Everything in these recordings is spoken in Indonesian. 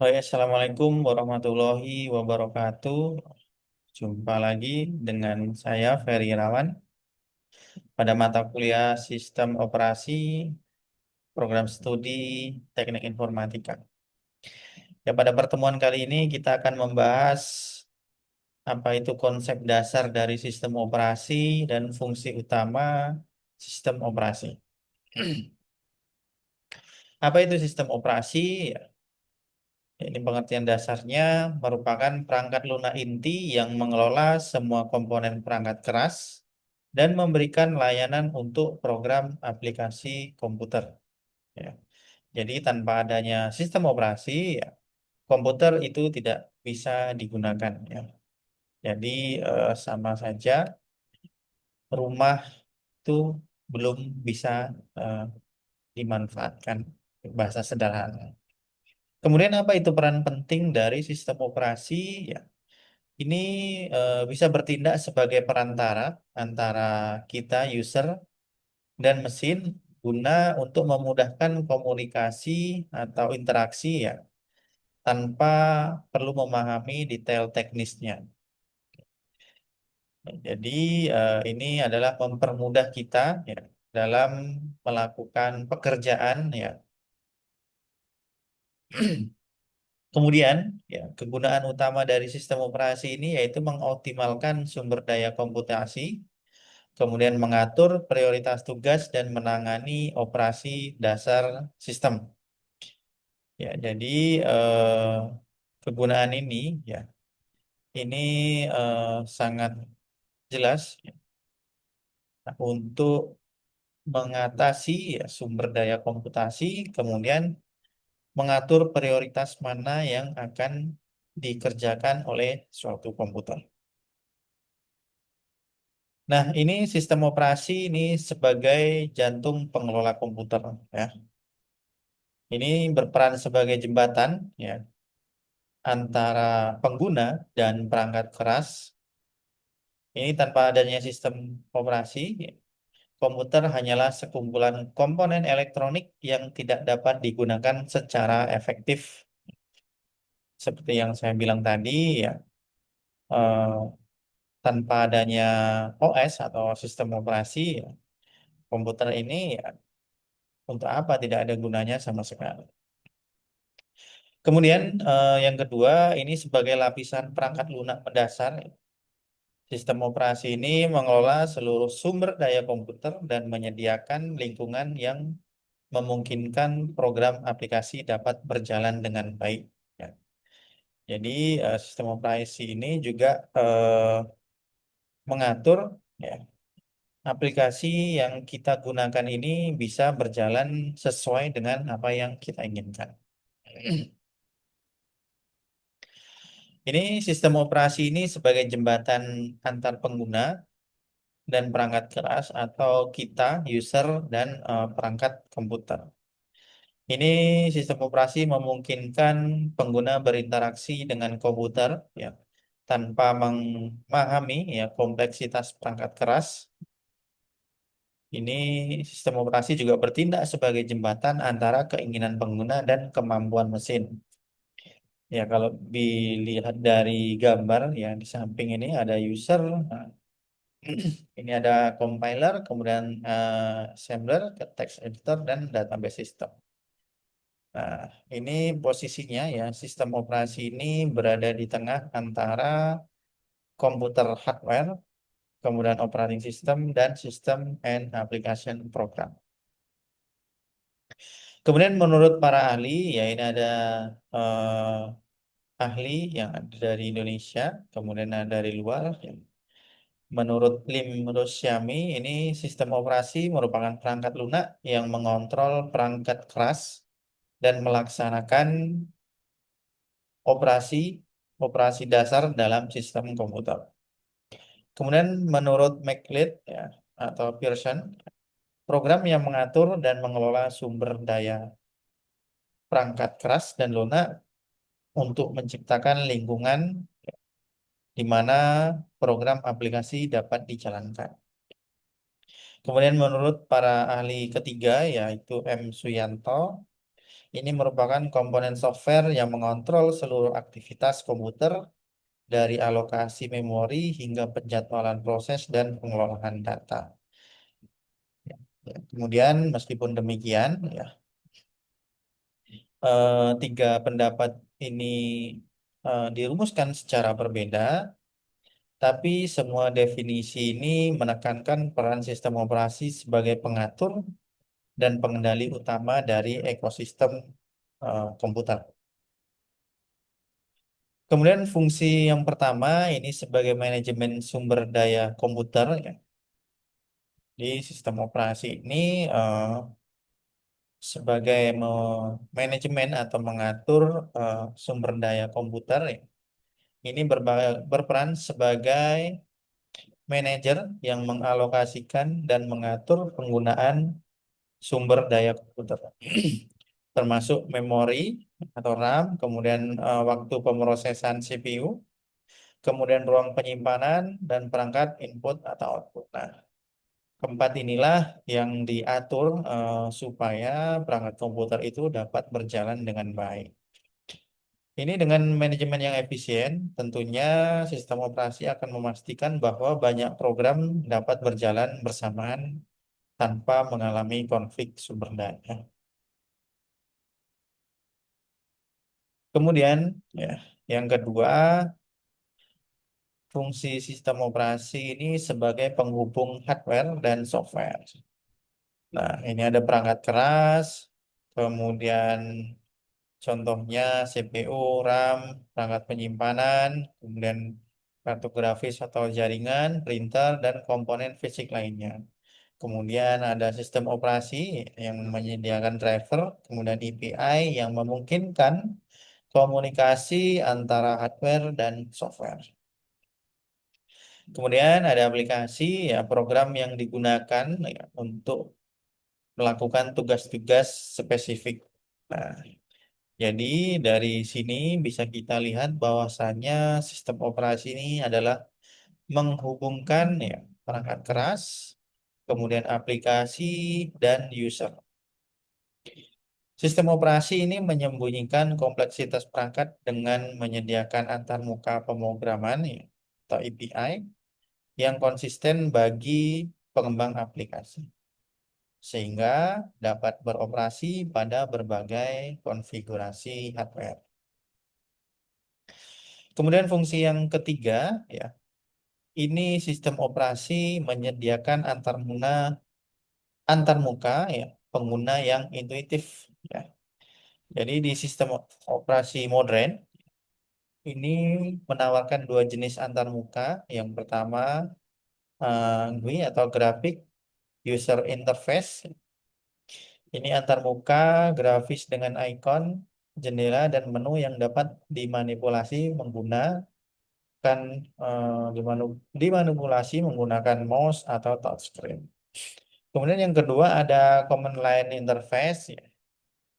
Assalamualaikum warahmatullahi wabarakatuh. Jumpa lagi dengan saya Ferry Irawan pada mata kuliah Sistem Operasi Program Studi Teknik Informatika. Ya, pada pertemuan kali ini kita akan membahas apa itu konsep dasar dari sistem operasi dan fungsi utama sistem operasi. Apa itu sistem operasi? Ya, ini pengertian dasarnya merupakan perangkat lunak inti yang mengelola semua komponen perangkat keras dan memberikan layanan untuk program aplikasi komputer. Ya. Jadi tanpa adanya sistem operasi, ya, komputer itu tidak bisa digunakan. Ya. Jadi sama saja rumah itu belum bisa eh, dimanfaatkan, bahasa sederhana. Kemudian apa itu peran penting dari sistem operasi? Ya, ini bisa bertindak sebagai perantara antara kita user dan mesin guna untuk memudahkan komunikasi atau interaksi ya tanpa perlu memahami detail teknisnya. Jadi ini adalah mempermudah kita ya dalam melakukan pekerjaan ya. Kemudian, ya, kegunaan utama dari sistem operasi ini yaitu mengoptimalkan sumber daya komputasi, kemudian mengatur prioritas tugas dan menangani operasi dasar sistem. Ya, jadi kegunaan ini, ya, ini sangat jelas ya, untuk mengatasi ya, sumber daya komputasi, kemudian mengatur prioritas mana yang akan dikerjakan oleh suatu komputer. Nah, ini sistem operasi ini sebagai jantung pengelola komputer ya. Ini berperan sebagai jembatan ya antara pengguna dan perangkat keras. Ini tanpa adanya sistem operasi, ya, komputer hanyalah sekumpulan komponen elektronik yang tidak dapat digunakan secara efektif. Seperti yang saya bilang tadi ya, eh, tanpa adanya OS atau sistem operasi, ya, komputer ini ya, untuk apa tidak ada gunanya sama sekali. Kemudian yang kedua ini sebagai lapisan perangkat lunak mendasar. Sistem operasi ini mengelola seluruh sumber daya komputer dan menyediakan lingkungan yang memungkinkan program aplikasi dapat berjalan dengan baik. Ya. Jadi sistem operasi ini juga mengatur ya, aplikasi yang kita gunakan ini bisa berjalan sesuai dengan apa yang kita inginkan. Ini sistem operasi ini sebagai jembatan antar pengguna dan perangkat keras atau kita, user, dan perangkat komputer. Ini sistem operasi memungkinkan pengguna berinteraksi dengan komputer ya, tanpa memahami ya, kompleksitas perangkat keras. Ini sistem operasi juga bertindak sebagai jembatan antara keinginan pengguna dan kemampuan mesin. Ya, kalau dilihat dari gambar ya di samping ini ada user, nah, ini ada compiler, kemudian assembler, text editor, dan database system. Nah, ini posisinya ya, sistem operasi ini berada di tengah antara komputer hardware, kemudian operating system, dan sistem and application program. Kemudian menurut para ahli, ya ini ada ahli yang ada dari Indonesia, kemudian ada dari luar. Ya. Menurut Lim Rosyami, ini sistem operasi merupakan perangkat lunak yang mengontrol perangkat keras dan melaksanakan operasi operasi dasar dalam sistem komputer. Kemudian menurut McLeod ya, atau Pearson, program yang mengatur dan mengelola sumber daya perangkat keras dan lunak untuk menciptakan lingkungan di mana program aplikasi dapat dijalankan. Kemudian menurut para ahli ketiga yaitu M. Suyanto, Ini merupakan komponen software yang mengontrol seluruh aktivitas komputer dari alokasi memori hingga penjadwalan proses dan pengelolaan data. Ya, kemudian meskipun demikian, ya, tiga pendapat ini dirumuskan secara berbeda, tapi semua definisi ini menekankan peran sistem operasi sebagai pengatur dan pengendali utama dari ekosistem komputer. Kemudian fungsi yang pertama ini sebagai manajemen sumber daya komputer, ya. Di sistem operasi ini sebagai manajemen atau mengatur sumber daya komputer, ya. Ini berperan sebagai manajer yang mengalokasikan dan mengatur penggunaan sumber daya komputer, termasuk memori atau RAM, kemudian waktu pemrosesan CPU, kemudian ruang penyimpanan dan perangkat input atau output. Nah, keempat inilah yang diatur supaya perangkat komputer itu dapat berjalan dengan baik. Ini dengan manajemen yang efisien, tentunya sistem operasi akan memastikan bahwa banyak program dapat berjalan bersamaan tanpa mengalami konflik sumber daya. Kemudian, ya, yang kedua, fungsi sistem operasi ini sebagai penghubung hardware dan software. Nah, ini ada perangkat keras, kemudian contohnya CPU, RAM, perangkat penyimpanan, kemudian kartu grafis atau jaringan, printer, dan komponen fisik lainnya. Kemudian ada sistem operasi yang menyediakan driver, kemudian API yang memungkinkan komunikasi antara hardware dan software. Kemudian ada aplikasi, ya, program yang digunakan, ya, untuk melakukan tugas-tugas spesifik. Nah, jadi dari sini bisa kita lihat bahwasannya sistem operasi ini adalah menghubungkan, ya, perangkat keras, kemudian aplikasi dan user. Sistem operasi ini menyembunyikan kompleksitas perangkat dengan menyediakan antarmuka pemrograman, ya, atau API yang konsisten bagi pengembang aplikasi, sehingga dapat beroperasi pada berbagai konfigurasi hardware. Kemudian fungsi yang ketiga, ya, ini sistem operasi menyediakan antarmuka, ya, pengguna yang intuitif, ya. Jadi di sistem operasi modern ini menawarkan dua jenis antarmuka. Yang pertama GUI atau Graphic User Interface. Ini antarmuka grafis dengan ikon, jendela, dan menu yang dapat dimanipulasi dimanipulasi menggunakan mouse atau touchscreen. Kemudian yang kedua ada Command Line Interface, ya.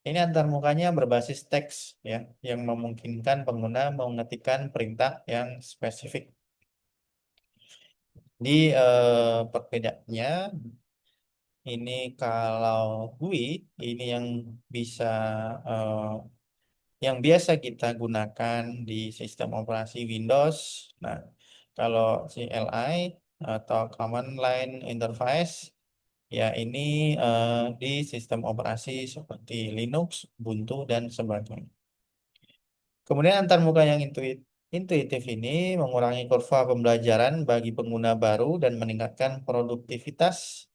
Ini antarmukanya berbasis teks, ya, yang memungkinkan pengguna mengetikkan perintah yang spesifik. Di perbedaannya ini kalau GUI ini bisa eh, yang biasa kita gunakan di sistem operasi Windows. Nah, kalau CLI atau Command Line Interface, ya ini di sistem operasi seperti Linux, Ubuntu, dan sebagainya. Kemudian antarmuka yang intuitif ini mengurangi kurva pembelajaran bagi pengguna baru dan meningkatkan produktivitas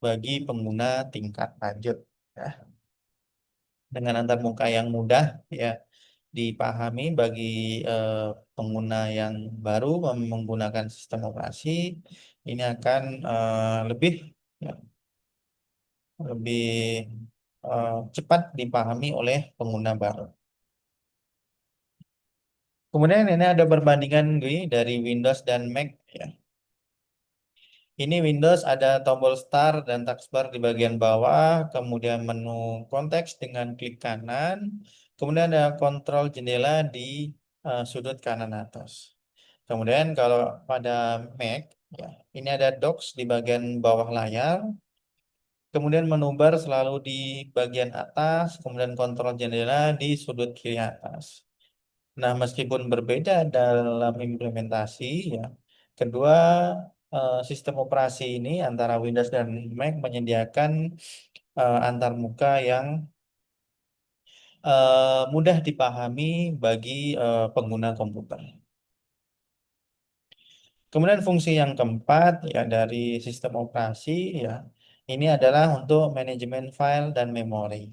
bagi pengguna tingkat lanjut. Ya. Dengan antarmuka yang mudah, ya, dipahami bagi eh, pengguna yang baru menggunakan sistem operasi, ini akan ya, lebih cepat dipahami oleh pengguna baru. Kemudian ini ada perbandingan GUI dari Windows dan Mac, ya. Ini Windows ada tombol start dan taskbar di bagian bawah, kemudian menu konteks dengan klik kanan, kemudian ada kontrol jendela di sudut kanan atas. Kemudian kalau pada Mac, ya, ini ada Docs di bagian bawah layar, Kemudian menu bar selalu di bagian atas, kemudian kontrol jendela di sudut kiri atas. Nah, meskipun berbeda dalam implementasi, ya, kedua sistem operasi ini antara Windows dan Mac menyediakan antarmuka yang mudah dipahami bagi pengguna komputer. Kemudian fungsi yang keempat ya dari sistem operasi ya ini adalah untuk manajemen file dan memori.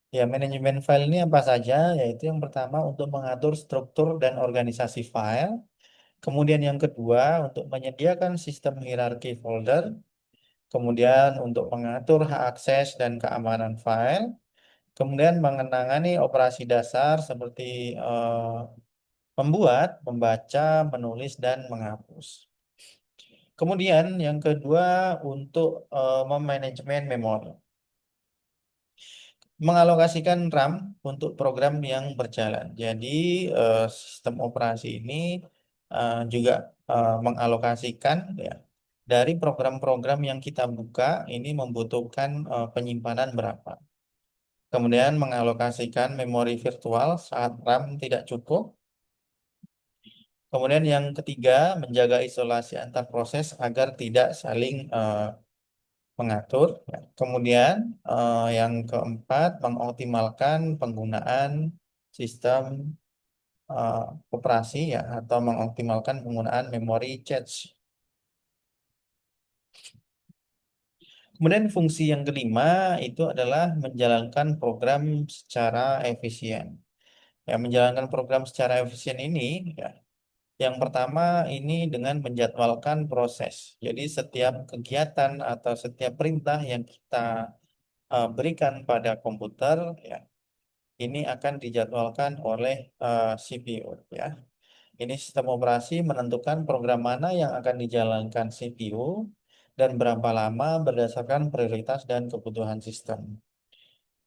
Ya, manajemen file ini apa saja? Yaitu yang pertama untuk mengatur struktur dan organisasi file. Kemudian yang kedua untuk menyediakan sistem hierarki folder. Kemudian untuk mengatur hak akses dan keamanan file. Kemudian mengenangani operasi dasar seperti membuat, membaca, menulis, dan menghapus. Kemudian yang kedua untuk memanajemen memori. Mengalokasikan RAM untuk program yang berjalan. Jadi sistem operasi ini juga mengalokasikan ya dari program-program yang kita buka ini membutuhkan penyimpanan berapa. Kemudian mengalokasikan memori virtual saat RAM tidak cukup. Kemudian yang ketiga menjaga isolasi antar proses agar tidak saling mengatur. Ya. Kemudian yang keempat, mengoptimalkan penggunaan sistem eh, operasi ya atau mengoptimalkan penggunaan memori cache. Kemudian fungsi yang kelima itu adalah menjalankan program secara efisien. Ya, menjalankan program secara efisien ini ya, yang pertama ini dengan menjadwalkan proses. Jadi setiap kegiatan atau setiap perintah yang kita berikan pada komputer ya ini akan dijadwalkan oleh CPU ya. Ini sistem operasi menentukan program mana yang akan dijalankan CPU dan berapa lama berdasarkan prioritas dan kebutuhan sistem.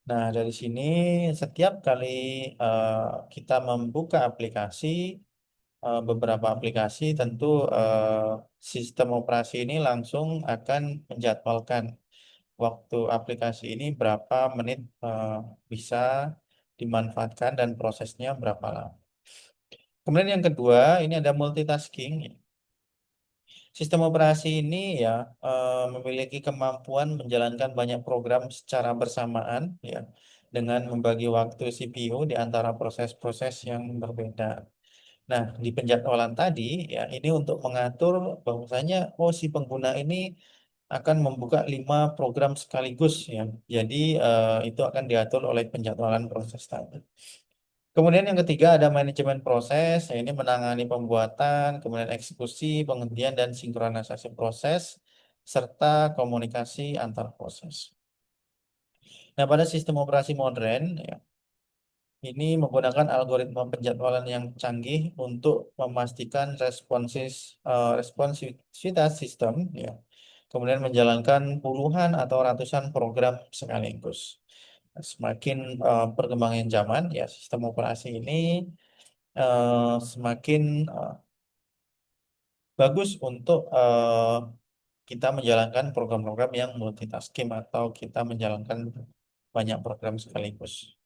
Nah, dari sini setiap kali eh, kita membuka aplikasi, beberapa aplikasi tentu sistem operasi ini langsung akan menjadwalkan waktu aplikasi ini berapa menit bisa dimanfaatkan dan prosesnya berapa lama. Kemudian yang kedua, ini ada multitasking. Sistem operasi ini ya memiliki kemampuan menjalankan banyak program secara bersamaan ya dengan membagi waktu CPU di antara proses-proses yang berbeda. Nah, di penjadwalan tadi ya ini untuk mengatur bahwasanya oh si pengguna ini akan membuka 5 program sekaligus ya. Jadi itu akan diatur oleh penjadwalan proses tadi. Kemudian yang ketiga ada manajemen proses, ya ini menangani pembuatan, kemudian eksekusi, penghentian dan sinkronisasi proses serta komunikasi antar proses. Nah, pada sistem operasi modern ya, ini menggunakan algoritma penjadwalan yang canggih untuk memastikan responsivitas sistem ya. Kemudian menjalankan puluhan atau ratusan program sekaligus. Semakin perkembangan zaman ya sistem operasi ini semakin bagus untuk kita menjalankan program-program yang multitasking atau kita menjalankan banyak program sekaligus.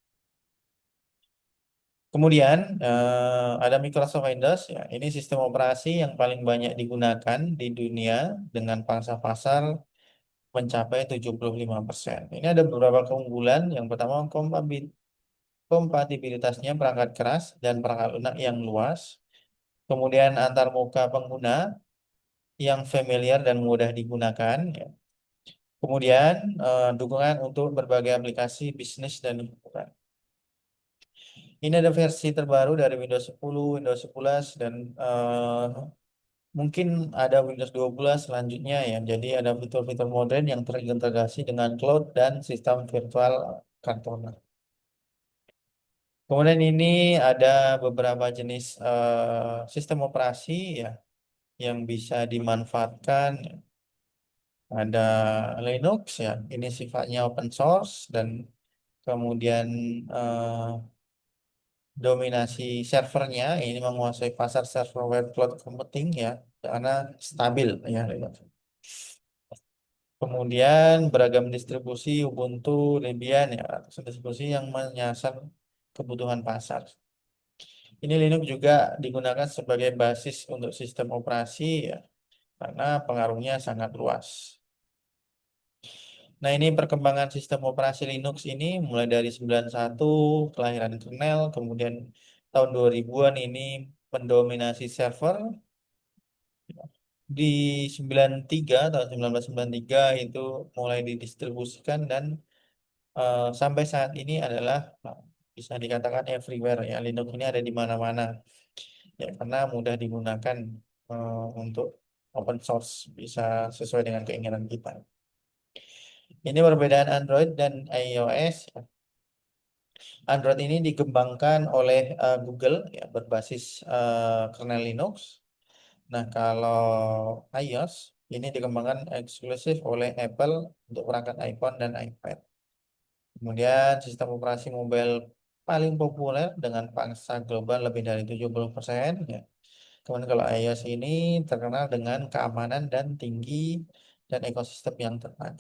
Kemudian ada Microsoft Windows ya. Ini sistem operasi yang paling banyak digunakan di dunia dengan pangsa pasar mencapai 75%. Ini ada beberapa keunggulan. Yang pertama kompatibilitasnya perangkat keras dan perangkat lunak yang luas. Kemudian antar muka pengguna yang familiar dan mudah digunakan. Ya. Kemudian dukungan untuk berbagai aplikasi bisnis dan hiburan. Ini ada versi terbaru dari Windows 10, Windows 11, dan mungkin ada Windows 12 selanjutnya ya. Jadi ada fitur-fitur modern yang terintegrasi dengan cloud dan sistem virtual kantoran. Kemudian ini ada beberapa jenis sistem operasi ya yang bisa dimanfaatkan. Ada Linux ya, ini sifatnya open source dan kemudian eh, dominasi servernya ini menguasai pasar server web cloud computing ya karena stabil ya Linux. Kemudian beragam distribusi Ubuntu, Debian ya, distribusi yang menyasar kebutuhan pasar. Ini Linux juga digunakan sebagai basis untuk sistem operasi ya, karena pengaruhnya sangat luas. Nah, ini perkembangan sistem operasi Linux ini mulai dari 91 kelahiran kernel, kemudian tahun 2000-an ini mendominasi server. Di 93 tahun 1993 itu mulai didistribusikan dan sampai saat ini adalah bisa dikatakan everywhere ya. Linux ini ada di mana-mana ya karena mudah digunakan untuk open source, bisa sesuai dengan keinginan kita. Ini perbedaan Android dan iOS. Android ini dikembangkan oleh Google ya berbasis kernel Linux. Nah, kalau iOS ini dikembangkan eksklusif oleh Apple untuk perangkat iPhone dan iPad. Kemudian sistem operasi mobile paling populer dengan pangsa global lebih dari 70%. Ya. Kemudian kalau iOS ini terkenal dengan keamanan dan tinggi dan ekosistem yang tepat.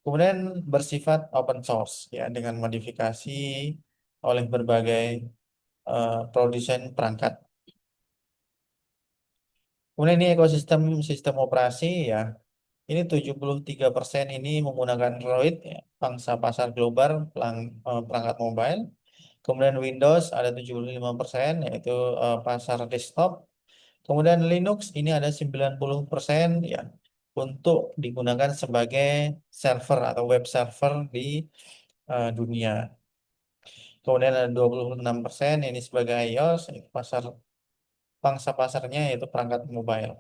Kemudian bersifat open source ya dengan modifikasi oleh berbagai produsen perangkat. Kemudian ini ekosistem sistem operasi ya. Ini 73% ini menggunakan Android ya, pangsa pasar global perangkat mobile. Kemudian Windows ada 75% yaitu pasar desktop. Kemudian Linux ini ada 90% ya untuk digunakan sebagai server atau web server di dunia. Kemudian ada 26% ini sebagai iOS, itu pangsa pasarnya yaitu perangkat mobile.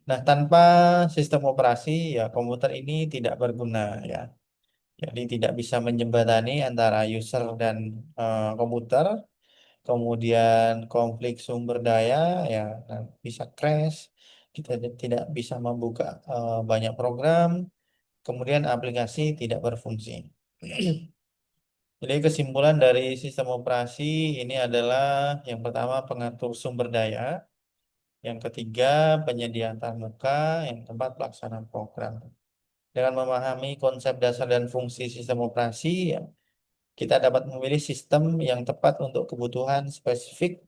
Nah, tanpa sistem operasi ya komputer ini tidak berguna ya. Jadi tidak bisa menjembatani antara user dan komputer. Kemudian konflik sumber daya ya bisa crash. Kita tidak bisa membuka banyak program. Kemudian aplikasi tidak berfungsi. Jadi kesimpulan dari sistem operasi ini adalah yang pertama pengatur sumber daya, yang ketiga penyedia antarmuka, yang keempat pelaksanaan program. Dengan memahami konsep dasar dan fungsi sistem operasi, ya, kita dapat memilih sistem yang tepat untuk kebutuhan spesifik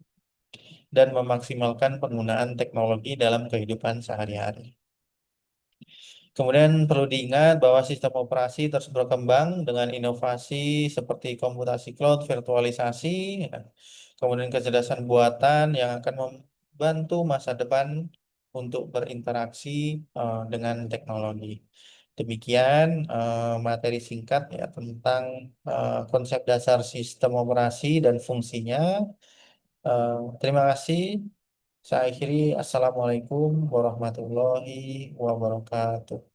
dan memaksimalkan penggunaan teknologi dalam kehidupan sehari-hari. Kemudian perlu diingat bahwa sistem operasi terus berkembang dengan inovasi seperti komputasi cloud, virtualisasi, ya, kemudian kecerdasan buatan yang akan membantu masa depan untuk berinteraksi dengan teknologi. Demikian materi singkat ya tentang konsep dasar sistem operasi dan fungsinya. Terima kasih. Saya akhiri. Assalamualaikum warahmatullahi wabarakatuh.